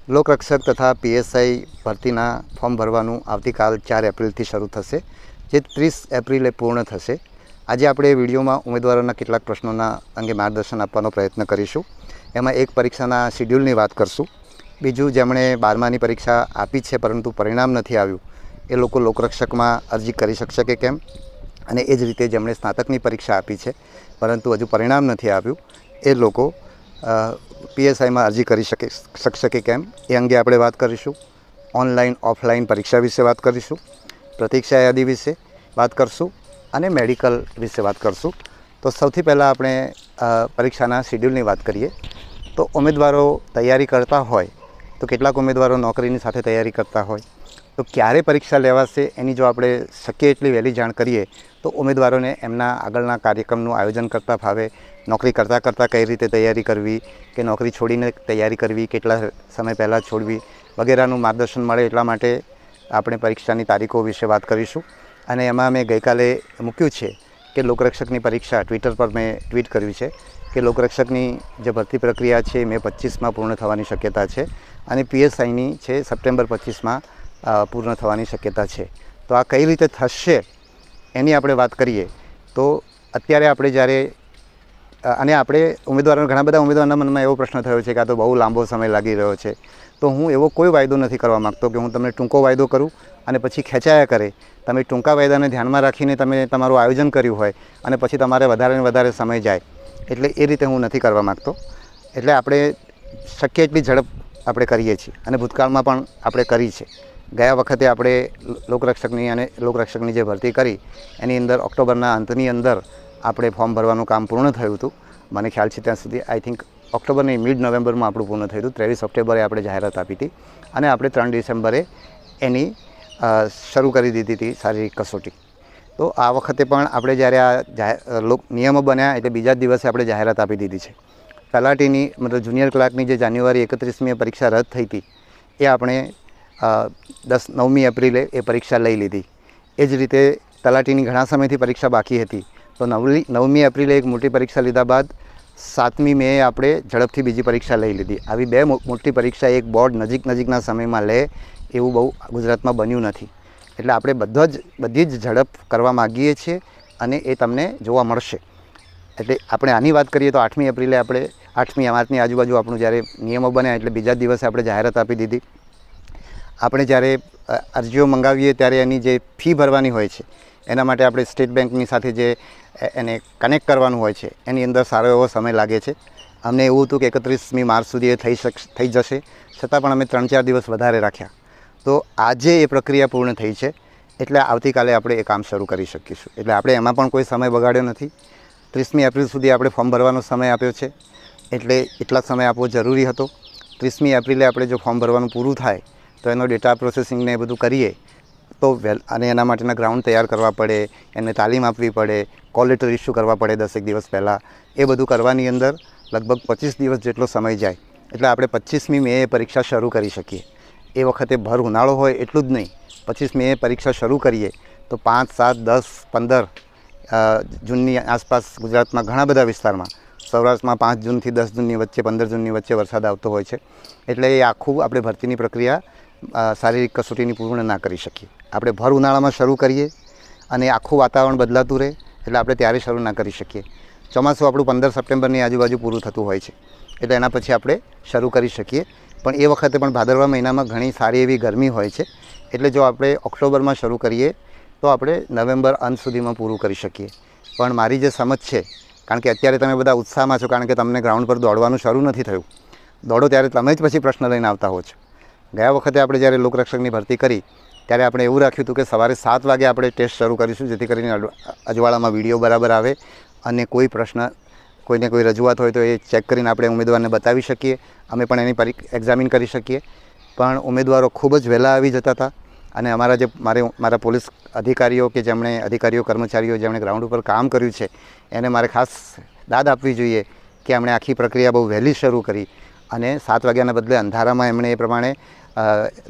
લોકરક્ષક તથા PSI ભરતીના form ભરવાનું આવતીકાલ 4 એપ્રિલથી શરૂ થશે, જે 30 એપ્રિલે પૂર્ણ થશે. આજે આપણે વિડીયોમાં ઉમેદવારોના કેટલાક પ્રશ્નોના અંગે માર્ગદર્શન આપવાનો પ્રયત્ન કરીશું. એમાં એક પરીક્ષાના શિડ્યુલની વાત કરશું. બીજું, જેમણે 12માની પરીક્ષા આપી છે પરંતુ પરિણામ નથી આવ્યું એ લોકો લોકરક્ષકમાં અરજી કરી શકશે કે કેમ, અને એ જ રીતે જેમણે સ્નાતકની પરીક્ષા આપી છે પરંતુ હજુ પરિણામ નથી આવ્યું એ લોકો પીએસઆઈમાં અરજી કરી શકશે કે કેમ, એ અંગે આપણે વાત કરીશું. ઓનલાઈન ઓફલાઈન પરીક્ષા વિશે વાત કરીશું, પ્રતીક્ષા યાદી વિશે વાત કરશું અને મેડિકલ વિશે વાત કરશું. તો સૌથી પહેલાં આપણે પરીક્ષાના શિડ્યુલની વાત કરીએ. તો ઉમેદવારો તૈયારી કરતા હોય તો કેટલાક ઉમેદવારો નોકરીની સાથે તૈયારી કરતા હોય તો ક્યારે પરીક્ષા લેવાશે એની જો આપણે શક્ય એટલી વહેલી જાણ કરીએ તો ઉમેદવારોને એમના આગળના કાર્યક્રમનું આયોજન કરતાં ફાવે. નોકરી કરતાં કઈ રીતે તૈયારી કરવી કે નોકરી છોડીને તૈયારી કરવી, કેટલા સમય પહેલાં છોડવી વગેરેનું માર્ગદર્શન મળે, એટલા માટે આપણે પરીક્ષાની તારીખો વિશે વાત કરીશું. અને એમાં મેં ગઈકાલે મૂક્યું છે કે લોકરક્ષકની પરીક્ષા ટ્વિટર પર મેં ટ્વીટ કર્યું છે કે લોકરક્ષકની જે ભરતી પ્રક્રિયા છે મે 25માં પૂર્ણ થવાની શક્યતા છે અને પીએસઆઈની છે સપ્ટેમ્બર 25માં પૂર્ણ થવાની શક્યતા છે. તો આ કઈ રીતે થશે એની આપણે વાત કરીએ તો અત્યારે આપણે જ્યારે અને આપણે ઘણા બધા ઉમેદવારોના મનમાં એવો પ્રશ્ન થયો છે કે આ તો બહુ લાંબો સમય લાગી રહ્યો છે. તો હું એવો કોઈ વાયદો નથી કરવા માગતો કે હું તમને ટૂંકો વાયદો કરું અને પછી ખેંચાયા કરે. તમે ટૂંકા વાયદાને ધ્યાનમાં રાખીને તમે તમારું આયોજન કર્યું હોય અને પછી તમારે વધારે ને વધારે સમય જાય, એટલે એ રીતે હું નથી કરવા માગતો. એટલે આપણે શક્ય એટલી ઝડપ આપણે કરીએ છીએ અને ભૂતકાળમાં પણ આપણે કરી છે. ગયા વખતે આપણે લોકરક્ષકની જે ભરતી કરી એની અંદર ઓક્ટોબરના અંતની અંદર આપણે ફોર્મ ભરવાનું કામ પૂર્ણ થયું હતું. મને ખ્યાલ છે ત્યાં સુધી આઈ થિંક ઓક્ટોબરની મિડ નવેમ્બરમાં આપણું પૂર્ણ થયું હતું. 23 ઓક્ટોબરે આપણે જાહેરાત આપી હતી અને આપણે 3 ડિસેમ્બરે એની શરૂ કરી દીધી હતી શારીરિક કસોટી. તો આ વખતે પણ આપણે જ્યારે આ નિયમો બન્યા એટલે બીજા જ દિવસે આપણે જાહેરાત આપી દીધી છે. તલાટીની મતલબ જુનિયર ક્લાર્કની જે જાન્યુઆરી 31મી પરીક્ષા રદ થઈ હતી એ આપણે 9મી એપ્રિલે એ પરીક્ષા લઈ લીધી. એ જ રીતે તલાટીની ઘણા સમયથી પરીક્ષા બાકી હતી તો 9મી એપ્રિલે એક મોટી પરીક્ષા લીધા બાદ 7મી મેએ આપણે ઝડપથી બીજી પરીક્ષા લઈ લીધી. આવી બે મોટી પરીક્ષા એક બોર્ડ નજીકના સમયમાં લે એવું બહુ ગુજરાતમાં બન્યું નથી. એટલે આપણે બધી જ ઝડપ કરવા માગીએ છીએ અને એ તમને જોવા મળશે. એટલે આપણે આની વાત કરીએ તો 8મી એપ્રિલે આપણે 8મી માર્ચની આજુબાજુ આપણું જ્યારે નિયમો બન્યા એટલે બીજા દિવસે આપણે જાહેરાત આપી દીધી. આપણે જ્યારે અરજીઓ મંગાવીએ ત્યારે એની જે ફી ભરવાની હોય છે એના માટે આપણે સ્ટેટ બેંકની સાથે જે એને કનેક્ટ કરવાનું હોય છે એની અંદર સારો એવો સમય લાગે છે. અમને એવું હતું કે 31મી માર્ચ સુધી એ થઈ જશે, છતાં પણ અમે 3-4 દિવસ વધારે રાખ્યા. તો આજે એ પ્રક્રિયા પૂર્ણ થઈ છે એટલે આવતીકાલે આપણે એ કામ શરૂ કરી શકીશું. એટલે આપણે એમાં પણ કોઈ સમય બગાડ્યો નથી. 30મી એપ્રિલ સુધી આપણે ફોર્મ ભરવાનો સમય આપ્યો છે એટલે એટલા સમય આપવો જરૂરી હતો. 30મી એપ્રિલે આપણે જો ફોર્મ ભરવાનું પૂરું થાય તો એનો ડેટા પ્રોસેસિંગને એ બધું કરીએ તો અને એના માટેના ગ્રાઉન્ડ તૈયાર કરવા પડે, એને તાલીમ આપવી પડે, કોલ લેટર ઇસ્યુ કરવા પડે 10 દિવસ પહેલાં. એ બધું કરવાની અંદર લગભગ 25 દિવસ જેટલો સમય જાય. એટલે આપણે 25મી મેએ પરીક્ષા શરૂ કરી શકીએ. એ વખતે ભર ઉનાળો હોય એટલું જ નહીં, 25 મેએ પરીક્ષા શરૂ કરીએ તો 5, 7, 10, 15 જૂનની આસપાસ ગુજરાતમાં ઘણા બધા વિસ્તારમાં, સૌરાષ્ટ્રમાં 5 જૂનથી 10 જૂનની વચ્ચે, 15 જૂનની વચ્ચે વરસાદ આવતો હોય છે. એટલે એ આખું આપણે ભરતીની પ્રક્રિયા શારીરિક કસોટીની પૂર્ણ ના કરી શકીએ. આપણે ભર ઉનાળામાં શરૂ કરીએ અને આખું વાતાવરણ બદલાતું રહે એટલે આપણે ત્યારે શરૂ ના કરી શકીએ. ચોમાસું આપણું 15 સપ્ટેમ્બરની આજુબાજુ પૂરું થતું હોય છે એટલે એના પછી આપણે શરૂ કરી શકીએ. પણ એ વખતે પણ ભાદરવા મહિનામાં ઘણી સારી એવી ગરમી હોય છે એટલે જો આપણે ઓક્ટોબરમાં શરૂ કરીએ તો આપણે નવેમ્બર અંત સુધીમાં પૂરું કરી શકીએ. પણ મારી જે સમજ છે, કારણ કે અત્યારે તમે બધા ઉત્સાહમાં છો કારણ કે તમને ગ્રાઉન્ડ પર દોડવાનું શરૂ નથી થયું. દોડો ત્યારે તમે જ પછી પ્રશ્ન લઈને આવતા હો છો. ગયા વખતે આપણે જ્યારે લોકરક્ષકની ભરતી કરી ત્યારે આપણે એવું રાખ્યું હતું કે સવારે 7 વાગે આપણે ટેસ્ટ શરૂ કરીશું જેથી કરીને અજવાળામાં વિડીયો બરાબર આવે અને કોઈ પ્રશ્ન, કોઈને કોઈ રજૂઆત હોય તો એ ચેક કરીને આપણે ઉમેદવારને બતાવી શકીએ. અમે પણ એની એક્ઝામિન કરી શકીએ. પણ ઉમેદવારો ખૂબ જ વહેલા આવી જતા હતા અને મારા પોલીસ અધિકારીઓ કર્મચારીઓ જેમણે ગ્રાઉન્ડ ઉપર કામ કર્યું છે એને મારે ખાસ દાદ આપવી જોઈએ કે એમણે આખી પ્રક્રિયા બહુ વહેલી શરૂ કરી અને 7 વાગ્યાના બદલે અંધારામાં એમણે એ પ્રમાણે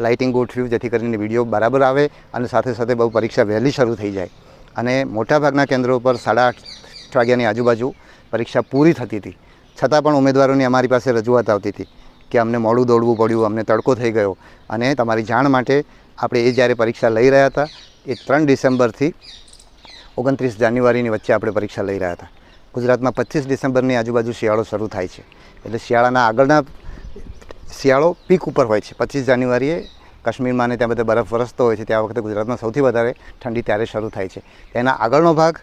લાઇટિંગ ગોઠવ્યું જેથી કરીને વિડીયો બરાબર આવે અને સાથે સાથે બહુ પરીક્ષા વહેલી શરૂ થઈ જાય. અને મોટાભાગના કેન્દ્રો પર 8:30 વાગ્યાની આજુબાજુ પરીક્ષા પૂરી થતી હતી, છતાં પણ ઉમેદવારોની અમારી પાસે રજૂઆત આવતી હતી કે અમને મોડું દોડવું પડ્યું, અમને તડકો થઈ ગયો. અને તમારી જાણ માટે આપણે એ જ્યારે પરીક્ષા લઈ રહ્યા હતા એ 3 ડિસેમ્બરથી 29 જાન્યુઆરીની વચ્ચે આપણે પરીક્ષા લઈ રહ્યા હતા. ગુજરાતમાં 25 ડિસેમ્બરની આજુબાજુ શિયાળો શરૂ થાય છે. એટલે શિયાળાના આગળના શિયાળો પીક ઉપર હોય છે. 25 જાન્યુઆરીએ કાશ્મીરમાં અને ત્યાં બધે બરફ વરસતો હોય છે. ત્યાં વખતે ગુજરાતમાં સૌથી વધારે ઠંડી ત્યારે શરૂ થાય છે. એના આગળનો ભાગ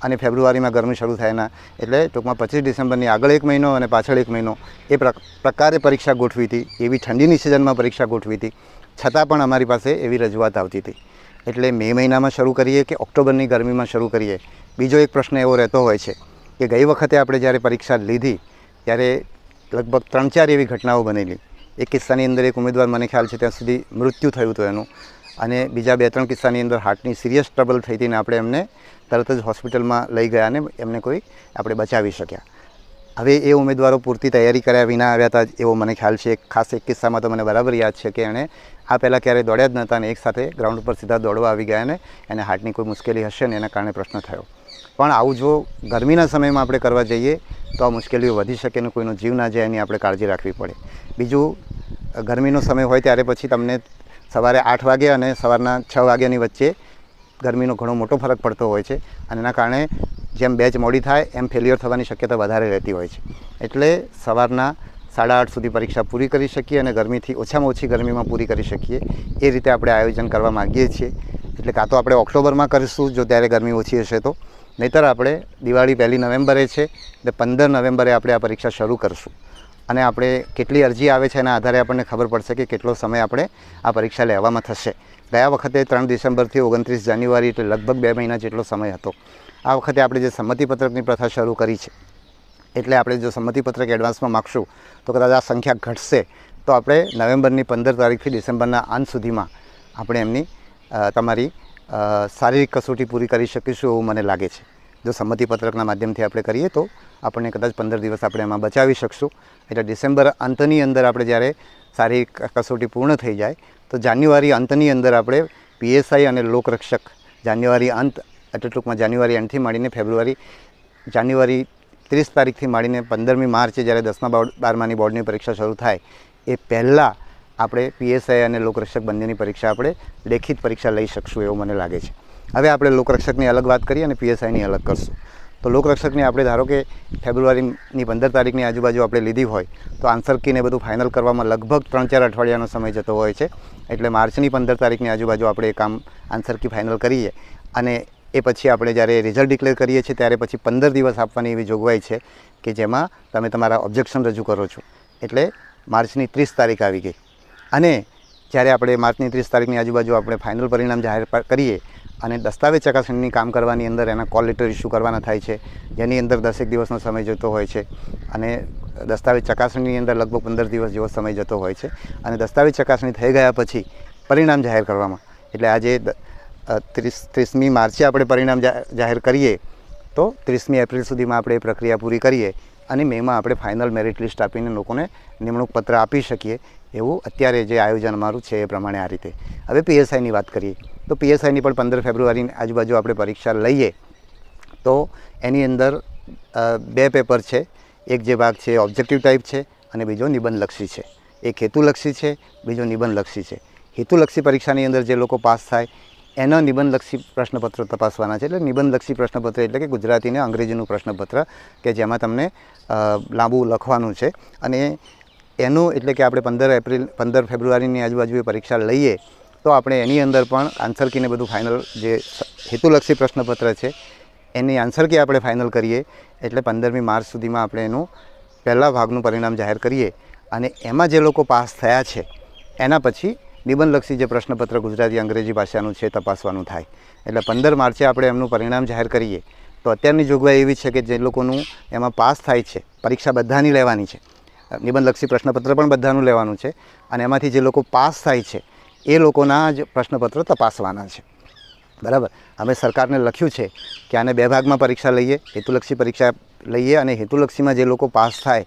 અને ફેબ્રુઆરીમાં ગરમી શરૂ થાય એના એટલે ટૂંકમાં 25 ડિસેમ્બરની આગળ 1 મહિનો અને પાછળ 1 મહિનો એ પ્રકારે પરીક્ષા ગોઠવી હતી. એવી ઠંડીની સિઝનમાં પરીક્ષા ગોઠવી હતી. છતાં પણ અમારી પાસે એવી રજૂઆત આવતી હતી. એટલે મે મહિનામાં શરૂ કરીએ કે ઓક્ટોબરની ગરમીમાં શરૂ કરીએ. બીજો એક પ્રશ્ન એવો રહેતો હોય છે કે ગઈ વખતે આપણે જ્યારે પરીક્ષા લીધી ત્યારે લગભગ 3-4 એવી ઘટનાઓ બનેલી. એક કિસ્સાની અંદર એક ઉમેદવાર મને ખ્યાલ છે ત્યાં સુધી મૃત્યુ થયું હતું એનું, અને બીજા 2-3 કિસ્સાની અંદર હાર્ટની સિરિયસ ટ્રબલ થઈ હતી ને આપણે એમને તરત જ હોસ્પિટલમાં લઈ ગયા અને એમને આપણે બચાવી શક્યા. હવે એ ઉમેદવારો પૂરતી તૈયારી કર્યા વિના આવ્યા હતા એવો મને ખ્યાલ છે. ખાસ એક કિસ્સામાં તો મને બરાબર યાદ છે કે એણે આ પહેલાં ક્યારેય દોડ્યા જ નહોતા અને એકસાથે ગ્રાઉન્ડ ઉપર સીધા દોડવા આવી ગયા અને એને હાર્ટની કોઈ મુશ્કેલી હશે ને એના કારણે પ્રશ્ન થયો. પણ આવું જો ગરમીના સમયમાં આપણે કરવા જઈએ તો આ મુશ્કેલીઓ વધી શકે અને કોઈનો જીવ ના જાય એની આપણે કાળજી રાખવી પડે. બીજું, ગરમીનો સમય હોય ત્યારે પછી તમને સવારે 8 વાગે અને સવારના 6 વાગ્યાની વચ્ચે ગરમીનો ઘણો મોટો ફરક પડતો હોય છે અને એના કારણે જેમ બેચ મોડી થાય એમ ફેલ્યોર થવાની શક્યતા વધારે રહેતી હોય છે. એટલે સવારના 8:30 સુધી પરીક્ષા પૂરી કરી શકીએ અને ગરમીથી ઓછામાં ઓછી ગરમીમાં પૂરી કરી શકીએ એ રીતે આપણે આયોજન કરવા માગીએ છીએ. એટલે કાં તો આપણે ઓક્ટોબરમાં કરીશું જો ત્યારે ગરમી ઓછી હશે તો, નહીંતર આપણે દિવાળી 1 નવેમ્બરે છે એટલે 15 નવેમ્બરે આપણે આ પરીક્ષા શરૂ કરશું. અને આપણે કેટલી અરજી આવે છે એના આધારે આપણને ખબર પડશે કે કેટલો સમય આપણે આ પરીક્ષા લેવામાં થશે. ગયા વખતે 3 ડિસેમ્બરથી 29 જાન્યુઆરી એટલે લગભગ 2 મહિના જેટલો સમય હતો. આ વખતે આપણે જે સંમતિપત્રકની પ્રથા શરૂ કરી છે એટલે આપણે જો સંમતિપત્રક એડવાન્સમાં માગશું તો કદાચ આ સંખ્યા ઘટશે તો આપણે નવેમ્બરની 15 તારીખથી ડિસેમ્બરના અંત સુધીમાં આપણે એમની તમારી શારીરિક કસોટી પૂરી કરી શકીશું એવું મને લાગે છે. જો સંમતિપત્રકના માધ્યમથી આપણે કરીએ તો આપણને કદાચ 15 દિવસ આપણે એમાં બચાવી શકશું. એટલે ડિસેમ્બર અંતની અંદર આપણે જ્યારે શારીરિક કસોટી પૂર્ણ થઈ જાય તો જાન્યુઆરી અંતની અંદર આપણે PSI અને લોકરક્ષક જાન્યુઆરી અંત એટલે ટૂંકમાં જાન્યુઆરી એન્ડથી માંડીને જાન્યુઆરી 30 તારીખથી માંડીને 15મી માર્ચે જ્યારે 10મા-12માની બોર્ડની પરીક્ષા શરૂ થાય એ પહેલાં આપણે PSI અને લોકરક્ષક બંનેની પરીક્ષા આપણે લેખિત પરીક્ષા લઈ શકશું એવું મને લાગે છે. હવે આપણે લોકરક્ષકની અલગ વાત કરીએ અને PSIની અલગ કરશું. તો લોકરક્ષકની આપણે ધારો કે ફેબ્રુઆરીની 15 તારીખની આજુબાજુ આપણે લીધી હોય તો આન્સર કીને બધું ફાઇનલ કરવામાં લગભગ 3-4 અઠવાડિયાનો સમય જતો હોય છે. એટલે માર્ચની 15 તારીખની આજુબાજુ આપણે એ કામ આન્સર કી ફાઇનલ કરીએ અને એ પછી આપણે જ્યારે રિઝલ્ટ ડિક્લેર કરીએ છીએ ત્યારે પછી 15 દિવસ આપવાની એવી જોગવાઈ છે કે જેમાં તમે તમારા ઓબ્જેક્શન રજૂ કરો છો. એટલે માર્ચની 30 તારીખ આવી ગઈ અને જ્યારે આપણે માર્ચની 30 તારીખની આજુબાજુ આપણે ફાઇનલ પરિણામ જાહેર કરીએ અને દસ્તાવેજ ચકાસણીની કામ કરવાની અંદર એના કોલ લેટર ઇસ્યુ કરવાના થાય છે જેની અંદર 10 દિવસનો સમય જતો હોય છે અને દસ્તાવેજ ચકાસણીની અંદર લગભગ 15 દિવસ જેવો સમય જતો હોય છે અને દસ્તાવેજ ચકાસણી થઈ ગયા પછી પરિણામ જાહેર કરવામાં એટલે આજે 30મી માર્ચે આપણે પરિણામ જાહેર કરીએ તો 30મી એપ્રિલ સુધીમાં આપણે એ પ્રક્રિયા પૂરી કરીએ અને મેમાં આપણે ફાઇનલ મેરિટ લિસ્ટ આપીને લોકોને નિમણૂક પત્ર આપી શકીએ એવું અત્યારે જે આયોજન અમારું છે એ પ્રમાણે આ રીતે. હવે PSIની વાત કરીએ તો PSIની પણ 15 ફેબ્રુઆરીની આજુબાજુ આપણે પરીક્ષા લઈએ તો એની અંદર 2 પેપર છે. એક જે ભાગ છે ઓબ્જેક્ટિવ ટાઈપ છે અને બીજો નિબંધલક્ષી છે. એક હેતુલક્ષી છે, બીજો નિબંધલક્ષી છે. હેતુલક્ષી પરીક્ષાની અંદર જે લોકો પાસ થાય એના નિબંધલક્ષી પ્રશ્નપત્ર તપાસવાના છે. એટલે નિબંધલક્ષી પ્રશ્નપત્ર એટલે કે ગુજરાતી અને અંગ્રેજીનું પ્રશ્નપત્ર કે જેમાં તમને લાંબુ લખવાનું છે અને એનું એટલે કે આપણે 15 ફેબ્રુઆરીની આજુબાજુ એ પરીક્ષા લઈએ તો આપણે એની અંદર પણ આન્સર કીને બધું ફાઇનલ જે હેતુલક્ષી પ્રશ્નપત્ર છે એની આન્સર કી આપણે ફાઇનલ કરીએ એટલે 15મી માર્ચ સુધીમાં આપણે એનું પહેલા ભાગનું પરિણામ જાહેર કરીએ અને એમાં જે લોકો પાસ થયા છે એના પછી નિબંધલક્ષી જે પ્રશ્નપત્ર ગુજરાતી અંગ્રેજી ભાષાનું છે તપાસવાનું થાય. એટલે 15 માર્ચે આપણે એમનું પરિણામ જાહેર કરીએ તો અત્યારની જોગવાઈ એવી છે કે જે લોકોનું એમાં પાસ થાય છે પરીક્ષા બધાની લેવાની છે, નિબંધલક્ષી પ્રશ્નપત્ર પણ બધાનું લેવાનું છે અને એમાંથી જે લોકો પાસ થાય છે એ લોકોના જ પ્રશ્નપત્રો તપાસવાના છે. બરાબર. અમે સરકારને લખ્યું છે કે આને 2 ભાગમાં પરીક્ષા લઈએ, હેતુલક્ષી પરીક્ષા લઈએ અને હેતુલક્ષીમાં જે લોકો પાસ થાય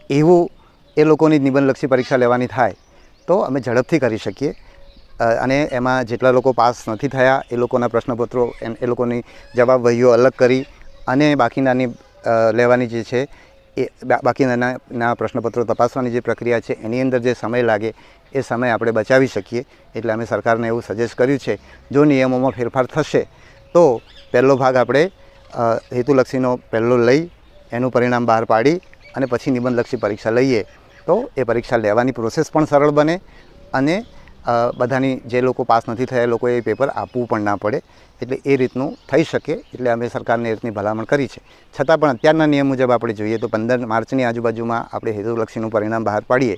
એવું એ લોકોની નિબંધલક્ષી પરીક્ષા લેવાની થાય તો અમે ઝડપથી કરી શકીએ અને એમાં જેટલા લોકો પાસ નથી થયા એ લોકોના પ્રશ્નપત્રો એ લોકોની જવાબ વહીઓ અલગ કરી અને બાકીનાની લેવાની જે છે એ બાકીના પ્રશ્નપત્રો તપાસવાની જે પ્રક્રિયા છે એની અંદર જે સમય લાગે એ સમય આપણે બચાવી શકીએ. એટલે અમે સરકારને એવું સજેસ્ટ કર્યું છે, જો નિયમોમાં ફેરફાર થશે તો પહેલો ભાગ આપણે હેતુલક્ષીનો પહેલો લઈ એનું પરિણામ બહાર પાડી અને પછી નિબંધલક્ષી પરીક્ષા લઈએ તો એ પરીક્ષા લેવાની પ્રોસેસ પણ સરળ બને અને બધાની જે લોકો પાસ નથી થયા એ લોકોએ એ પેપર આપવું પણ ના પડે. એટલે એ રીતનું થઈ શકે એટલે અમે સરકારને એ રીતની ભલામણ કરી છે. છતાં પણ અત્યારના નિયમ મુજબ આપણે જોઈએ તો 15 માર્ચની આજુબાજુમાં આપણે હેતુલક્ષીનું પરિણામ બહાર પાડીએ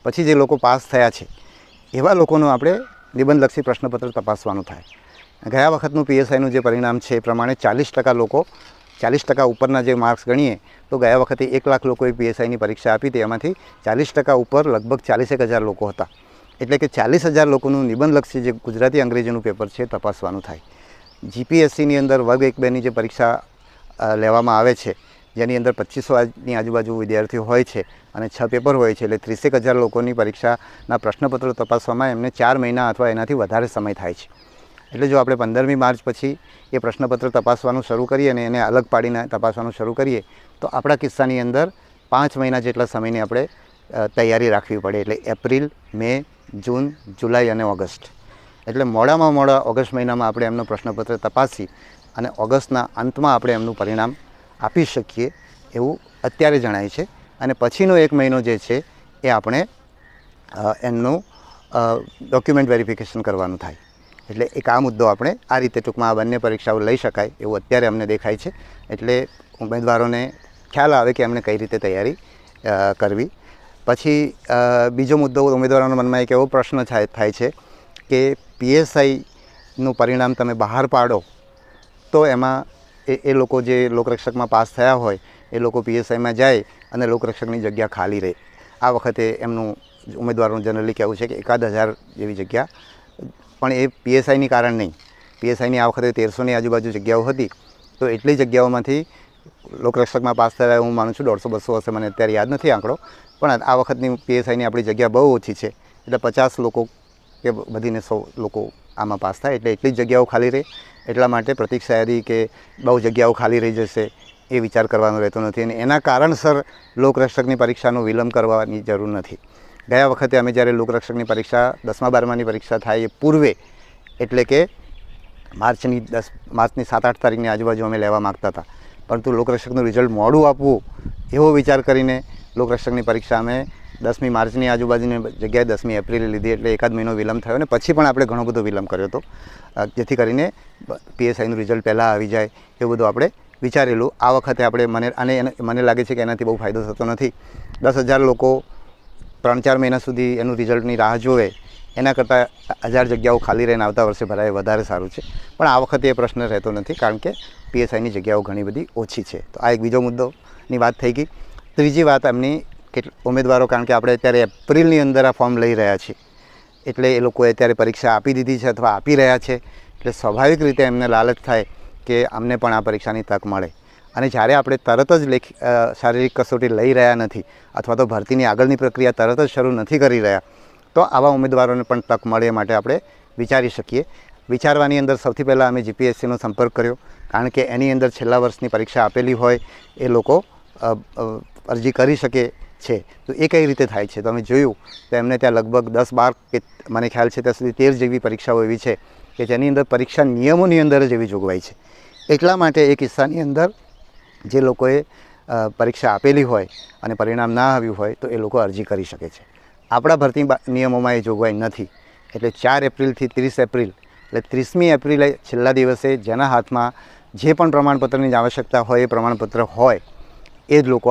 પછી જે લોકો પાસ થયા છે એવા લોકોનું આપણે નિબંધલક્ષી પ્રશ્નપત્ર તપાસવાનું થાય. ગયા વખતનું PSIનું જે પરિણામ છે એ પ્રમાણે 40% લોકો 40% ઉપરના જે માર્ક્સ ગણીએ તો ગયા વખતે 1 લાખ લોકોએ PSIની પરીક્ષા આપી હતી. એમાંથી 40% ઉપર લગભગ 40,000 લોકો હતા. એટલે કે 40,000 લોકોનું નિબંધલક્ષી જે ગુજરાતી અંગ્રેજીનું પેપર છે તપાસવાનું થાય. GPSCની અંદર વર્ગ 1-2ની જે પરીક્ષા લેવામાં આવે છે જેની અંદર 2500ની આજુબાજુ વિદ્યાર્થીઓ હોય છે અને 6 પેપર હોય છે, એટલે 30,000 લોકોની પરીક્ષાના પ્રશ્નપત્રો તપાસવામાં એમને 4 મહિના અથવા એનાથી વધારે સમય થાય છે. એટલે જો આપણે 15મી માર્ચ પછી એ પ્રશ્નપત્ર તપાસવાનું શરૂ કરીએ અને એને અલગ પાડીને તપાસવાનું શરૂ કરીએ તો આપણા કિસ્સાની અંદર 5 મહિના જેટલા સમયની આપણે તૈયારી રાખવી પડે. એટલે એપ્રિલ, મે, જૂન, જુલાઈ અને ઓગસ્ટ. એટલે મોડામાં મોડા ઓગસ્ટ મહિનામાં આપણે એમનો પ્રશ્નપત્ર તપાસી અને ઓગસ્ટના અંતમાં આપણે એમનું પરિણામ આપી શકીએ એવું અત્યારે જણાય છે. અને પછીનો 1 મહિનો જે છે એ આપણે એમનું ડોક્યુમેન્ટ વેરિફિકેશન કરવાનું થાય. એટલે એક આ મુદ્દો આપણે આ રીતે ટૂંકમાં આ બંને પરીક્ષાઓ લઈ શકાય એવું અત્યારે અમને દેખાય છે. એટલે ઉમેદવારોને ખ્યાલ આવે કે એમણે કઈ રીતે તૈયારી કરવી. પછી બીજો મુદ્દો ઉમેદવારોના મનમાં એક એવો પ્રશ્ન થાય છે કે PSIનું પરિણામ તમે બહાર પાડો તો એમાં એ લોકો જે લોકરક્ષકમાં પાસ થયા હોય એ લોકો PSIમાં જાય અને લોકરક્ષકની જગ્યા ખાલી રહે. આ વખતે એમનું ઉમેદવારોનું જનરલી કહેવું છે કે 1000 જેવી જગ્યા, પણ એ PSIની કારણ નહીં. PSIની આ વખતે 1300ની આજુબાજુ જગ્યાઓ હતી તો એટલી જગ્યાઓમાંથી લોકરક્ષકમાં પાસ થયા હું માનું છું 150-200 હશે, મને અત્યારે યાદ નથી આંકડો, પણ આ વખતની PSIની આપણી જગ્યા બહુ ઓછી છે. એટલે 50 લોકો કે બધીને 100 લોકો આમાં પાસ થાય એટલે એટલી જ જગ્યાઓ ખાલી રહે. એટલા માટે પ્રતીક્ષા યાદી કે બહુ જગ્યાઓ ખાલી રહી જશે એ વિચાર કરવાનો રહેતો નથી અને એના કારણસર લોકરક્ષકની પરીક્ષાનો વિલંબ કરવાની જરૂર નથી. ગયા વખતે અમે જ્યારે લોકરક્ષકની પરીક્ષા 10મા-12માની પરીક્ષા થાય એ પૂર્વે એટલે કે માર્ચની 7-8 તારીખની આજુબાજુ અમે લેવા માગતા હતા, પરંતુ લોકરક્ષકનું રિઝલ્ટ મોડું આપવું એવો વિચાર કરીને લોકરક્ષકની પરીક્ષા અમે 10મી માર્ચની આજુબાજુની જગ્યાએ 10મી એપ્રિલે લીધી. એટલે 1 વિલંબ થયો અને પછી પણ આપણે ઘણો બધો વિલંબ કર્યો હતો જેથી કરીને PSIનું રિઝલ્ટ પહેલાં આવી જાય એવું બધું આપણે વિચારેલું. આ વખતે આપણે મને લાગે છે કે એનાથી બહુ ફાયદો થતો નથી. 10,000 લોકો 3-4 મહિના સુધી એનું રિઝલ્ટની રાહ જોવે એના કરતાં 1000 જગ્યાઓ ખાલી રહીને આવતા વર્ષે ભરાય વધારે સારું છે. પણ આ વખતે એ પ્રશ્ન રહેતો નથી કારણ કે PSIની જગ્યાઓ ઘણી બધી ઓછી છે. તો આ એક બીજો મુદ્દોની વાત થઈ ગઈ. ત્રીજી વાત એમની ઉમેદવારો, કારણ કે આપણે અત્યારે એપ્રિલની અંદર આ ફોર્મ લઈ રહ્યા છીએ એટલે એ લોકોએ અત્યારે પરીક્ષા આપી દીધી છે અથવા આપી રહ્યા છે એટલે સ્વાભાવિક રીતે એમને લાલચ થાય કે અમને પણ આ પરીક્ષાની તક મળે. અને જ્યારે આપણે તરત જ શારીરિક કસોટી લઈ રહ્યા નથી અથવા તો ભરતીની આગળની પ્રક્રિયા તરત જ શરૂ નથી કરી રહ્યા તો આવા ઉમેદવારોને પણ તક મળે એ માટે આપણે વિચારી શકીએ. વિચારવાની અંદર સૌથી પહેલાં અમે GPSCનો સંપર્ક કર્યો કારણ કે એની અંદર છેલ્લા વર્ષની પરીક્ષા આપેલી હોય એ લોકો અરજી કરી શકે છે. તો એ કઈ રીતે થાય છે તો અમે જોયું તો એમને ત્યાં લગભગ 10-12 કે મને ખ્યાલ છે ત્યાં સુધી 13 જેવી પરીક્ષાઓ એવી છે કે જેની અંદર પરીક્ષા નિયમોની અંદર જ એવી જોગવાઈ છે. એટલા માટે એ કિસ્સાની અંદર જે લોકોએ પરીક્ષા આપેલી હોય અને પરિણામ ના આવ્યું હોય તો એ લોકો અરજી કરી શકે છે. આપણા ભરતી નિયમોમાં એ જોગવાઈ નથી. એટલે 4 એપ્રિલથી 30 એપ્રિલ એટલે 30મી એપ્રિલે છેલ્લા દિવસે જેના હાથમાં જે પણ પ્રમાણપત્રની આવશ્યકતા હોય એ પ્રમાણપત્ર હોય એ જ લોકો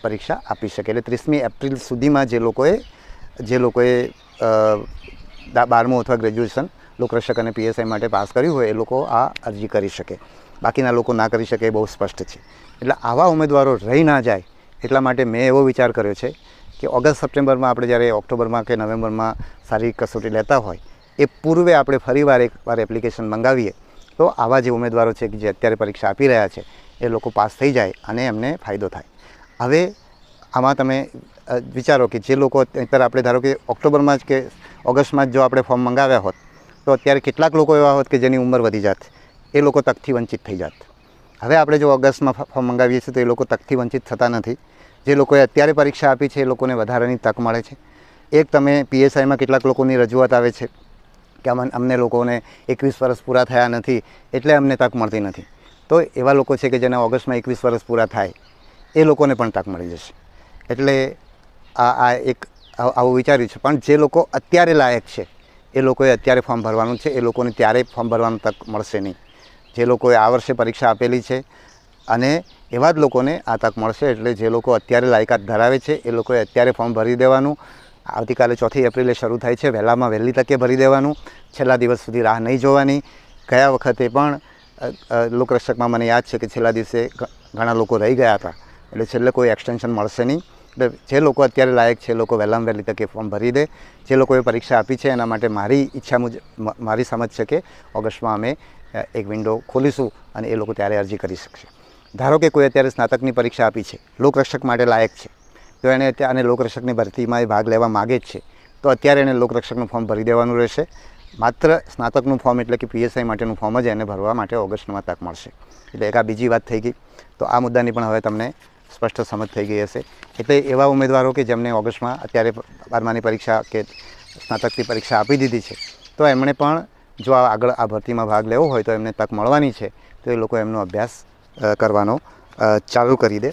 પરીક્ષા આપી શકે. એટલે 30મી એપ્રિલ સુધીમાં જે લોકોએ 12મું અથવા ગ્રેજ્યુએશન લોકરક્ષક અને PSI માટે પાસ કર્યું હોય એ લોકો આ અરજી કરી શકે. બાકીના લોકો ના કરી શકે એ બહુ સ્પષ્ટ છે. એટલે આવા ઉમેદવારો રહી ના જાય એટલા માટે મેં એવો વિચાર કર્યો છે કે ઓગસ્ટ-સપ્ટેમ્બરમાં આપણે જ્યારે ઓક્ટોબરમાં કે નવેમ્બરમાં શારીરિક કસોટી લેતા હોય એ પૂર્વે આપણે ફરીવાર એકવાર એપ્લિકેશન મંગાવીએ તો આવા જે ઉમેદવારો છે કે જે અત્યારે પરીક્ષા આપી રહ્યા છે એ લોકો પાસ થઈ જાય અને એમને ફાયદો થાય. હવે આમાં તમે વિચારો કે જે લોકો અત્યારે આપણે ધારો કે ઓક્ટોબરમાં જ કે ઓગસ્ટમાં જ જો આપણે ફોર્મ મંગાવ્યા હોત તો અત્યારે કેટલાક લોકો એવા હોત કે જેની ઉંમર વધી જાત, એ લોકો તકથી વંચિત થઈ જાત. હવે આપણે જો ઓગસ્ટમાં ફોર્મ મંગાવીએ છીએ તો એ લોકો તકથી વંચિત થતા નથી. જે લોકોએ અત્યારે પરીક્ષા આપી છે એ લોકોને વધારાની તક મળે છે. એક તમે PSIમાં કેટલાક લોકોની રજૂઆત આવે છે કે અમને લોકોને 21 વર્ષ પૂરા થયા નથી એટલે અમને તક મળતી નથી. તો એવા લોકો છે કે જેને ઓગસ્ટમાં 21 વર્ષ પૂરા થાય એ લોકોને પણ તક મળી જશે. એટલે એક આવું વિચાર્યું છે. પણ જે લોકો અત્યારે લાયક છે એ લોકોએ અત્યારે ફોર્મ ભરવાનું છે. એ લોકોને ત્યારે ફોર્મ ભરવાનું તક મળશે નહીં. જે લોકોએ આ વર્ષે પરીક્ષા આપેલી છે અને એવા જ લોકોને આ તક મળશે. એટલે જે લોકો અત્યારે લાયકાત ધરાવે છે એ લોકોએ અત્યારે ફોર્મ ભરી દેવાનું. આવતીકાલે 4 એપ્રિલે શરૂ થાય છે. વહેલામાં વહેલી તકે ભરી દેવાનું. છેલ્લા દિવસ સુધી રાહ નહીં જોવાની. ગયા વખતે પણ લોકરક્ષકમાં મને યાદ છે કે છેલ્લા દિવસે ઘણા લોકો રહી ગયા હતા. એટલે છેલ્લે કોઈ એક્સટેન્શન મળશે નહીં. એટલે જે લોકો અત્યારે લાયક છે એ લોકો વહેલામાં વહેલી તકે ફોર્મ ભરી દે. જે લોકોએ પરીક્ષા આપી છે એના માટે મારી ઈચ્છા મુજબ મારી સમજ છે કે ઓગસ્ટમાં અમે એક વિન્ડો ખોલીશું અને એ લોકો ત્યારે અરજી કરી શકશે. ધારો કે કોઈ અત્યારે સ્નાતકની પરીક્ષા આપી છે, લોકરક્ષક માટે લાયક છે, તો એને અને લોકરક્ષકની ભરતીમાં એ ભાગ લેવા માગે જ છે, તો અત્યારે એને લોકરક્ષકનું ફોર્મ ભરી દેવાનું રહેશે. માત્ર સ્નાતકનું ફોર્મ એટલે કે PSI માટેનું ફોર્મ જ એને ભરવા માટે ઓગસ્ટમાં તક મળશે. એટલે એક આ બીજી વાત થઈ ગઈ. તો આ મુદ્દાની પણ હવે તમને સ્પષ્ટ સમજ થઈ ગઈ હશે. એટલે એવા ઉમેદવારો કે જેમને ઓગસ્ટમાં અત્યારે 12માની પરીક્ષા કે સ્નાતકની પરીક્ષા આપી દીધી છે, તો એમણે પણ જો આગળ આ ભરતીમાં ભાગ લેવો હોય તો એમને તક મળવાની છે. તો એ લોકો એમનો અભ્યાસ કરવાનો ચાલુ કરી દે.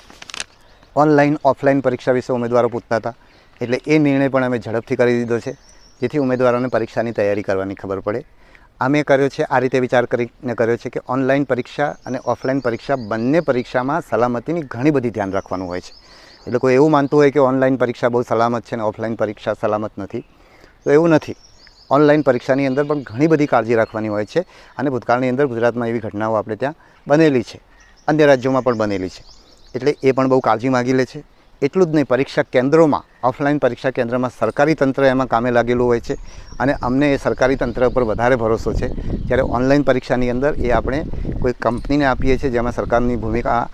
ઓનલાઈન ઓફલાઈન પરીક્ષા વિશે ઉમેદવારો પૂછતા હતા, એટલે એ નિર્ણય પણ અમે ઝડપથી કરી દીધો છે, જેથી ઉમેદવારોને પરીક્ષાની તૈયારી કરવાની ખબર પડે. અમે કર્યો છે આ રીતે વિચાર કરીને કર્યો છે કે ઓનલાઈન પરીક્ષા અને ઓફલાઈન પરીક્ષા બંને પરીક્ષામાં સલામતીની ઘણી બધી ધ્યાન રાખવાનું હોય છે. એટલે કોઈ એવું માનતું હોય કે ઓનલાઈન પરીક્ષા બહુ સલામત છે અને ઓફલાઈન પરીક્ષા સલામત નથી, તો એવું નથી. ઓનલાઈન પરીક્ષાની અંદર પણ ઘણી બધી કાળજી રાખવાની હોય છે. અને ભૂતકાળની અંદર ગુજરાતમાં એવી ઘટનાઓ આપણે ત્યાં બનેલી છે, અન્ય રાજ્યોમાં પણ બનેલી છે. એટલે એ પણ બહુ કાળજી માગી લે છે. એટલું જ નહીં, પરીક્ષા કેન્દ્રોમાં, ઓફલાઈન પરીક્ષા કેન્દ્રમાં સરકારી તંત્ર એમાં કામે લાગેલું હોય છે અને અમને એ સરકારી તંત્ર પર વધારે ભરોસો છે. જ્યારે ઓનલાઈન પરીક્ષાની અંદર એ આપણે કોઈ કંપનીને આપીએ છીએ જેમાં સરકારની ભૂમિકા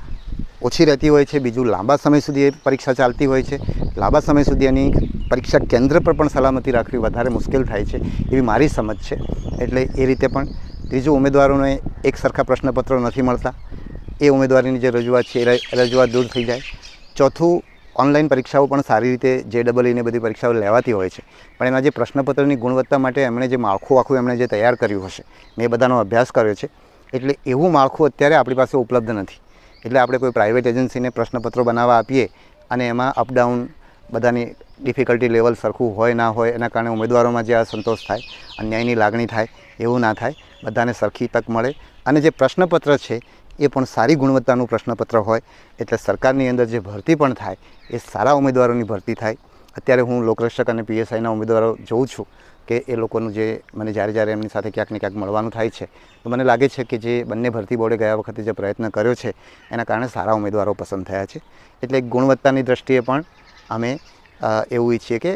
ઓછી રહેતી હોય છે. બીજું, લાંબા સમય સુધી એ પરીક્ષા ચાલતી હોય છે. લાંબા સમય સુધી એની પરીક્ષા કેન્દ્ર પર પણ સલામતી રાખવી વધારે મુશ્કેલ થાય છે, એવી મારી સમજ છે. એટલે એ રીતે પણ. ત્રીજું, ઉમેદવારોને એક સરખા પ્રશ્નપત્રો નથી મળતા. એ ઉમેદવારીની જે રજૂઆત છે એ રજૂઆત દૂર થઈ જાય. ચોથું, ઓનલાઈન પરીક્ષાઓ પણ સારી રીતે JEE બધી પરીક્ષાઓ લેવાતી હોય છે, પણ એના જે પ્રશ્નપત્રની ગુણવત્તા માટે એમણે જે માળખું આખું એમણે જે તૈયાર કર્યું હશે, મેં એ બધાનો અભ્યાસ કર્યો છે. એટલે એવું માળખું અત્યારે આપણી પાસે ઉપલબ્ધ નથી. એટલે આપણે કોઈ પ્રાઇવેટ એજન્સીને પ્રશ્નપત્રો બનાવવા આપીએ અને એમાં અપડાઉન બધાની ડિફિકલ્ટી લેવલ સરખું હોય ના હોય, એના કારણે ઉમેદવારોમાં જે અસંતોષ થાય, અન્યાયની લાગણી થાય, એવું ના થાય. બધાને સરખી તક મળે અને જે પ્રશ્નપત્ર છે એ પણ સારી ગુણવત્તાનું પ્રશ્નપત્ર હોય. એટલે સરકારની અંદર જે ભરતી પણ થાય એ સારા ઉમેદવારોની ભરતી થાય. અત્યારે હું લોકરક્ષક અને PSIના ઉમેદવારો જોઉં છું કે એ લોકોનું જે મને જ્યારે એમની સાથે ક્યાંક ને ક્યાંક મળવાનું થાય છે, તો મને લાગે છે કે જે બંને ભરતી બોર્ડે ગયા વખતે જે પ્રયત્ન કર્યો છે એના કારણે સારા ઉમેદવારો પસંદ થયા છે. એટલે ગુણવત્તાની દ્રષ્ટિએ પણ અમે એવું ઈચ્છીએ કે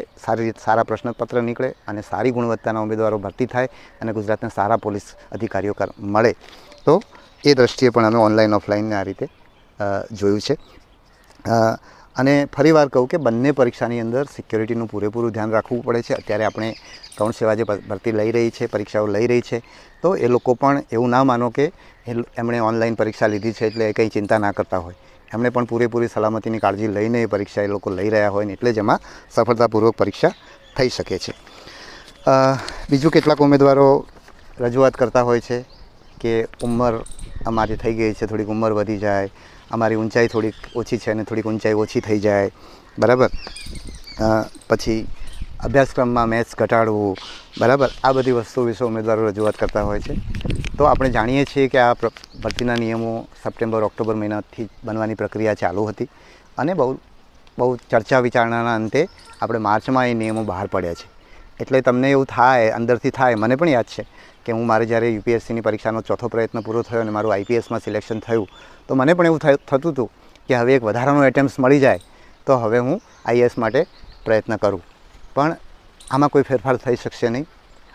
સારા પ્રશ્નપત્ર નીકળે અને સારી ગુણવત્તાના ઉમેદવારો ભરતી થાય અને ગુજરાતને સારા પોલીસ અધિકારીઓ મળે. તો એ દ્રષ્ટિએ પણ અમે ઓનલાઈન ઓફલાઈનને આ રીતે જોયું છે. અને ફરીવાર કહું કે બંને પરીક્ષાની અંદર સિક્યોરિટીનું પૂરેપૂરું ધ્યાન રાખવું પડે છે. અત્યારે આપણે ગૌણ સેવા જે ભરતી લઈ રહી છે, પરીક્ષાઓ લઈ રહી છે, તો એ લોકો પણ એવું ના માનો કે એમણે ઓનલાઈન પરીક્ષા લીધી છે એટલે એ કંઈ ચિંતા ના કરતા હોય. એમણે પણ પૂરેપૂરી સલામતીની કાળજી લઈને એ પરીક્ષા એ લોકો લઈ રહ્યા હોય ને એટલે જ એમાં સફળતાપૂર્વક પરીક્ષા થઈ શકે છે. બીજું, કેટલાક ઉમેદવારો રજૂઆત કરતા હોય છે કે ઉંમર અમારી થઈ ગઈ છે, થોડીક ઉંમર વધી જાય, અમારી ઊંચાઈ થોડીક ઓછી છે અને થોડીક ઊંચાઈ ઓછી થઈ જાય, બરાબર. પછી અભ્યાસક્રમમાં મેથ્સ ઘટાડવું, બરાબર. આ બધી વસ્તુઓ વિશે ઉમેદવારો રજૂઆત કરતા હોય છે. તો આપણે જાણીએ છીએ કે આ ભરતીના નિયમો સપ્ટેમ્બર-ઓક્ટોબર મહિનાથી બનવાની પ્રક્રિયા ચાલુ હતી અને બહુ ચર્ચા વિચારણાના અંતે આપણે માર્ચમાં એ નિયમો બહાર પડ્યા છે. એટલે તમને એવું થાય, અંદરથી થાય, મને પણ યાદ છે કે હું મારે જ્યારે UPSCની પરીક્ષાનો 4થો પ્રયત્ન પૂરો થયો અને મારું IPSમાં સિલેક્શન થયું, તો મને પણ એવું થતું હતું કે હવે એક વધારાનો એટેમ્પ્ટ મળી જાય તો હવે હું IAS માટે પ્રયત્ન કરું. પણ આમાં કોઈ ફેરફાર થઈ શકશે નહીં.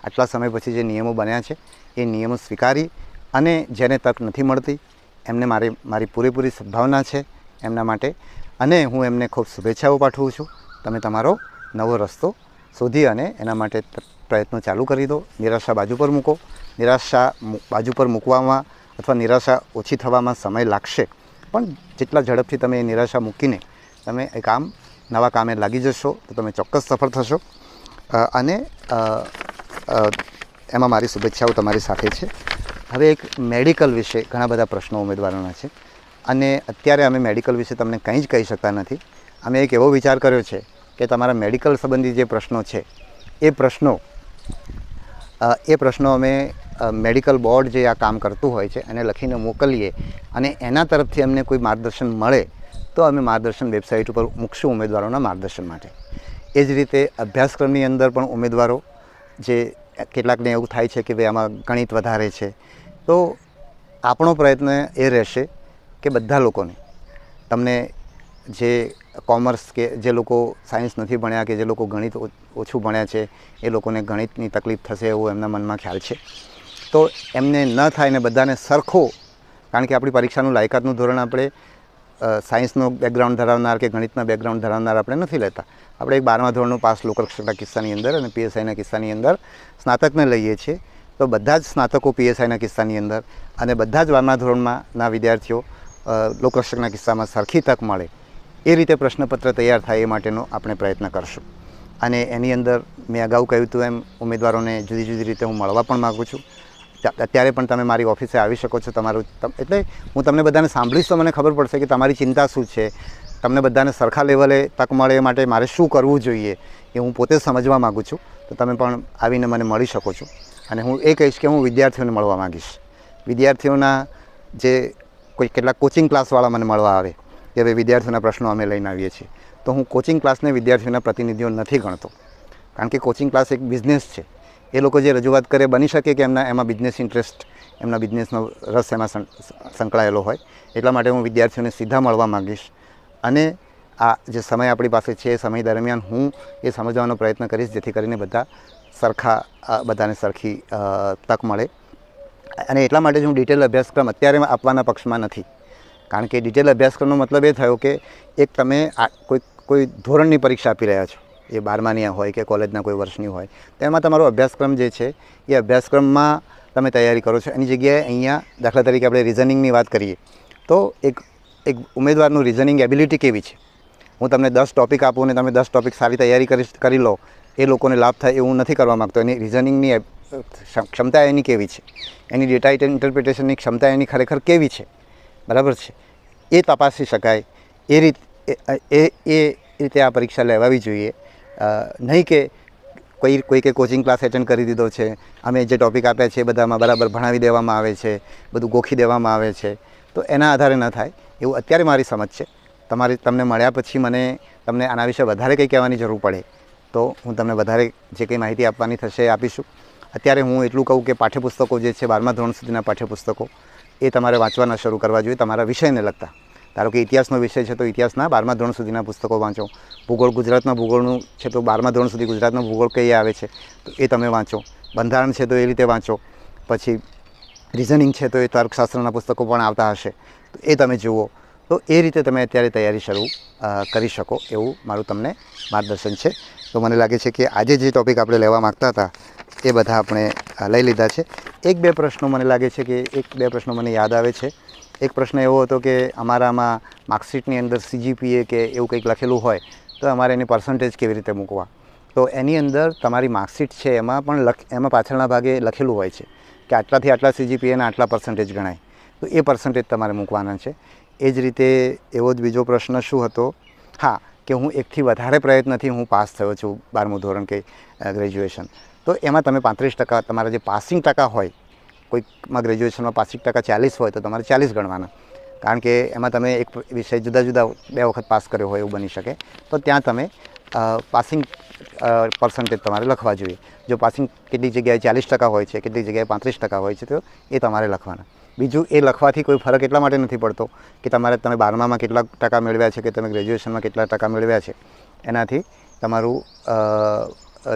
આટલા સમય પછી જે નિયમો બન્યા છે એ નિયમો સ્વીકારી અને જેને તક નથી મળતી એમને મારી પૂરેપૂરી સદ્ભાવના છે એમના માટે, અને હું એમને ખૂબ શુભેચ્છાઓ પાઠવું છું. તમે તમારો નવો રસ્તો શોધી અને એના માટે પ્રયત્નો ચાલુ કરી દો. નિરાશા બાજુ પર મૂકો. નિરાશા બાજુ પર મૂકવામાં અથવા નિરાશા ઓછી થવામાં સમય લાગશે, પણ જેટલા ઝડપથી તમે એ નિરાશા મૂકીને તમે એ નવા કામે લાગી જશો તો તમે ચોક્કસ સફળ થશો અને એમાં મારી શુભેચ્છાઓ તમારી સાથે છે. હવે એક મેડિકલ વિશે ઘણા બધા પ્રશ્નો ઉમેદવારોના છે અને અત્યારે અમે મેડિકલ વિશે તમને કંઈ જ કહી શકતા નથી. અમે એક એવો વિચાર કર્યો છે કે તમારા મેડિકલ સંબંધી જે પ્રશ્નો છે એ પ્રશ્નો અમે મેડિકલ બોર્ડ જે આ કામ કરતું હોય છે એને લખીને મોકલીએ અને એના તરફથી અમને કોઈ માર્ગદર્શન મળે તો અમે માર્ગદર્શન વેબસાઇટ ઉપર મૂકશું ઉમેદવારોના માર્ગદર્શન માટે. એ જ રીતે અભ્યાસક્રમની અંદર પણ ઉમેદવારો જે કેટલાકને એવું થાય છે કે ભાઈ આમાં ગણિત વધારે છે, તો આપણો પ્રયત્ન એ રહેશે કે બધા લોકોને, તમને જે કોમર્સ કે જે લોકો સાયન્સ નથી ભણ્યા કે જે લોકો ગણિત ઓછું ભણ્યા છે એ લોકોને ગણિતની તકલીફ થશે એવું એમના મનમાં ખ્યાલ છે. તો એમને ન થાય ને બધાને સરખો, કારણ કે આપણી પરીક્ષાનું લાયકાતનું ધોરણ આપણે સાયન્સનો બેકગ્રાઉન્ડ ધરાવનાર કે ગણિતના બેકગ્રાઉન્ડ ધરાવનાર આપણે નથી લેતા. આપણે એક 12મા ધોરણનું પાસ લોકરક્ષકના કિસ્સાની અંદર અને પીએસઆઈના કિસ્સાની અંદર સ્નાતકને લઈએ છીએ. તો બધા જ સ્નાતકો પીએસઆઈના કિસ્સાની અંદર અને બધા જ 12મા ધોરણમાંના વિદ્યાર્થીઓ લોકરક્ષકના કિસ્સામાં સરખી તક મળે એ રીતે પ્રશ્નપત્ર તૈયાર થાય એ માટેનો આપણે પ્રયત્ન કરશું. અને એની અંદર મેં અગાઉ કહ્યું હતું એમ ઉમેદવારોને જુદી જુદી રીતે હું મળવા પણ માગું છું. અત્યારે પણ તમે મારી ઓફિસે આવી શકો છો. એટલે હું તમને બધાને સાંભળીશ તો મને ખબર પડશે કે તમારી ચિંતા શું છે, તમને બધાને સરખા લેવલે તક મળે એ માટે મારે શું કરવું જોઈએ એ હું પોતે સમજવા માગું છું. તો તમે પણ આવીને મને મળી શકો છો. અને હું એ કહીશ કે હું વિદ્યાર્થીઓને મળવા માગીશ. વિદ્યાર્થીઓના જે કેટલાક કોચિંગ ક્લાસવાળા મને મળવા આવે કે ભાઈ વિદ્યાર્થીઓના પ્રશ્નો અમે લઈને આવીએ છીએ, તો હું કોચિંગ ક્લાસને વિદ્યાર્થીઓના પ્રતિનિધિઓ નથી ગણતો. કારણ કે કોચિંગ ક્લાસ એક બિઝનેસ છે. એ લોકો જે રજૂઆત કરે બની શકે કે એમાં બિઝનેસ ઇન્ટરેસ્ટ, એમના બિઝનેસનો રસ એમાં સંકળાયેલો હોય. એટલા માટે હું વિદ્યાર્થીઓને સીધા મળવા માગીશ અને આ જે સમય આપણી પાસે છે એ સમય દરમિયાન હું એ સમજવાનો પ્રયત્ન કરીશ જેથી કરીને બધાને સરખી તક મળે. અને એટલા માટે જ હું ડિટેલ અભ્યાસક્રમ અત્યારે આપવાના પક્ષમાં નથી. કારણ કે ડિટેલ અભ્યાસક્રમનો મતલબ એ થયો કે એક તમે કોઈ ધોરણની પરીક્ષા આપી રહ્યા છો, એ 12માની હોય કે કોલેજના કોઈ વર્ષની હોય, તેમાં તમારો અભ્યાસક્રમ જે છે એ અભ્યાસક્રમમાં તમે તૈયારી કરો છો. એની જગ્યાએ અહીંયા દાખલા તરીકે આપણે રિઝનિંગની વાત કરીએ તો એક ઉમેદવારનું રિઝનિંગ એબિલિટી કેવી છે. હું તમને 10 ટૉપિક આપું અને તમે 10 ટૉપિક સારી તૈયારી કરી લો, એ લોકોને લાભ થાય એવું નથી કરવા માગતો. એની રિઝનિંગની ક્ષમતા એની કેવી છે, એની ડેટા ઇન્ટરપ્રિટેશનની ક્ષમતા એની ખરેખર કેવી છે, બરાબર છે, એ તપાસી શકાય. એ રીતે આ પરીક્ષા લેવાવી જોઈએ. નહીં કે કોઈકે કોચિંગ ક્લાસ એટેન્ડ કરી દીધો છે, અમે જે ટૉપિક આપ્યા છે એ બધામાં બરાબર ભણાવી દેવામાં આવે છે, બધું ગોખી દેવામાં આવે છે, તો એના આધારે ન થાય એવું અત્યારે મારી સમજ છે. તમને મળ્યા પછી તમને આના વિશે વધારે કંઈ કહેવાની જરૂર પડે તો હું તમને વધારે જે કંઈ માહિતી આપવાની થશે એ આપીશું. અત્યારે હું એટલું કહું કે પાઠ્યપુસ્તકો જે છે 12મા ધોરણ સુધીના પાઠ્યપુસ્તકો એ તમારે વાંચવાના શરૂ કરવા જોઈએ તમારા વિષયને લગતા. ધારો કે ઇતિહાસનો વિષય છે તો ઇતિહાસના 12મા ધોરણ સુધીના પુસ્તકો વાંચો. ભૂગોળ ગુજરાતના ભૂગોળનું છે તો 12મા ધોરણ સુધી ગુજરાતનો ભૂગોળ કઈ આવે છે તો એ તમે વાંચો. બંધારણ છે તો એ રીતે વાંચો. પછી રિઝનિંગ છે તો એ તર્કશાસ્ત્રના પુસ્તકો પણ આવતા હશે તો એ તમે જુઓ. તો એ રીતે તમે અત્યારે તૈયારી શરૂ કરી શકો એવું મારું તમને માર્ગદર્શન છે. તો મને લાગે છે કે આજે જે ટૉપિક આપણે લેવા માગતા હતા એ બધા આપણે લઈ લીધા છે. 1-2 પ્રશ્નો મને લાગે છે કે 1-2 પ્રશ્નો મને યાદ આવે છે. એક પ્રશ્ન એવો હતો કે અમારામાં માર્કશીટની અંદર CGPA કે એવું કંઈક લખેલું હોય તો અમારે એની પર્સન્ટેજ કેવી રીતે મૂકવા. તો એની અંદર તમારી માર્કશીટ છે એમાં પાછળના ભાગે લખેલું હોય છે કે આટલાથી આટલા CGPA અને આટલા પર્સન્ટેજ ગણાય, તો એ પર્સન્ટેજ તમારે મૂકવાના છે. એ જ રીતે એવો જ બીજો પ્રશ્ન શું હતો, હા, કે હું 1થી વધારે પ્રયત્નથી હું પાસ થયો છું 12મું ધોરણ કે ગ્રેજ્યુએશન, તો એમાં તમે 35% તમારા જે પાસિંગ ટકા હોય, કોઈકમાં ગ્રેજ્યુએશનમાં પાસિંગ ટકા 40 હોય તો તમારે 40 ગણવાના. કારણ કે એમાં તમે એક વિષય જુદા 2 વખત પાસ કર્યો હોય એવું બની શકે, તો ત્યાં તમે પાસિંગ પર્સન્ટેજ તમારે લખવા જોઈએ. જો પાસિંગ કેટલીક જગ્યાએ 40% હોય છે, કેટલીક જગ્યાએ 35% હોય છે, તો એ તમારે લખવાના. બીજું, એ લખવાથી કોઈ ફરક એટલા માટે નથી પડતો કે તમે 12મામાં કેટલા ટકા મેળવ્યા છે કે તમે ગ્રેજ્યુએશનમાં કેટલા ટકા મેળવ્યા છે, એનાથી તમારું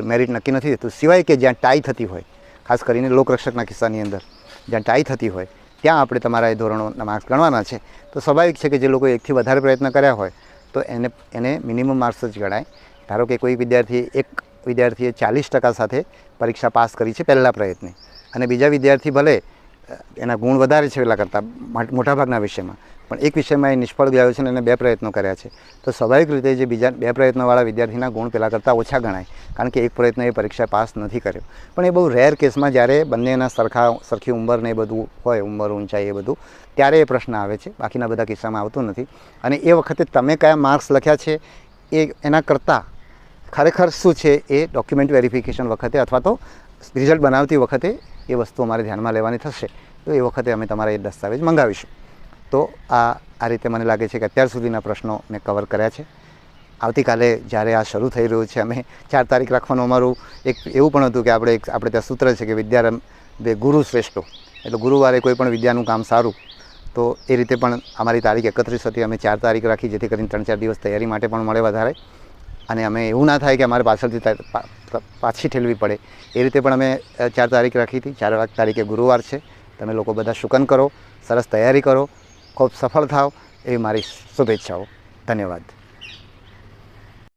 મેરિટ નક્કી નથી થતું. સિવાય કે જ્યાં ટાઈ થતી હોય, ખાસ કરીને લોકરક્ષકના કિસ્સાની અંદર જ્યાં ટાઈ થતી હોય ત્યાં આપણે તમારા એ ધોરણોના માર્ક્સ ગણવાના છે. તો સ્વાભાવિક છે કે જે લોકો 1થી વધારે પ્રયત્ન કર્યા હોય તો એને મિનિમમ માર્ક્સ જ ગણાય. ધારો કે કોઈ વિદ્યાર્થીએ 40% સાથે પરીક્ષા પાસ કરી છે પહેલાં પ્રયત્ને, અને બીજા વિદ્યાર્થી ભલે એના ગુણ વધારે છે એટલા કરતાં મોટાભાગના વિષયમાં, પણ એક વિષયમાં એ નિષ્ફળ ગયો છે અને એને 2 પ્રયત્નો કર્યા છે, તો સ્વાભાવિક રીતે જે બીજા 2 પ્રયત્નોવાળા વિદ્યાર્થીના ગુણ પેલા કરતાં ઓછા ગણાય, કારણ કે એક પ્રયત્ન એ પરીક્ષા પાસ નથી કર્યો. પણ એ બહુ રેર કેસમાં જ્યારે બંનેના સરખી ઉંમર ને એ બધું હોય, ઉંમર ઊંચાઈ એ બધું, ત્યારે એ પ્રશ્ન આવે છે, બાકીના બધા કિસ્સામાં આવતો નથી. અને એ વખતે તમે કયા માર્ક્સ લખ્યા છે એના કરતાં ખરેખર શું છે એ ડોક્યુમેન્ટ વેરિફિકેશન વખતે અથવા તો રિઝલ્ટ બનાવતી વખતે એ વસ્તુ અમારે ધ્યાનમાં લેવાની થશે. તો એ વખતે અમે તમારા એ દસ્તાવેજ મંગાવીશું. તો આ રીતે મને લાગે છે કે અત્યાર સુધીના પ્રશ્નો મેં કવર કર્યા છે. આવતીકાલે જ્યારે આ શરૂ થઈ રહ્યું છે, અમે 4 તારીખ રાખવાનું અમારું એક એવું પણ હતું કે આપણે ત્યાં સૂત્ર છે કે વિદ્યારંભ ગુરુ શ્રેષ્ઠો, એટલે ગુરુવારે કોઈ પણ વિદ્યાનું કામ સારું. તો એ રીતે પણ અમારી તારીખ 31 હતી, અમે 4 તારીખ રાખી, જેથી કરીને 3-4 દિવસ તૈયારી માટે પણ મળે વધારે, અને અમે એવું ના થાય કે અમારે પાછળથી પાછી ઠેલવી પડે. એ રીતે પણ અમે 4 તારીખ રાખી હતી. 4 તારીખે ગુરુવાર છે. તમે લોકો બધા શુકન કરો, સરસ તૈયારી કરો, ખૂબ સફળ થાવ એવી મારી શુભેચ્છાઓ. ધન્યવાદ.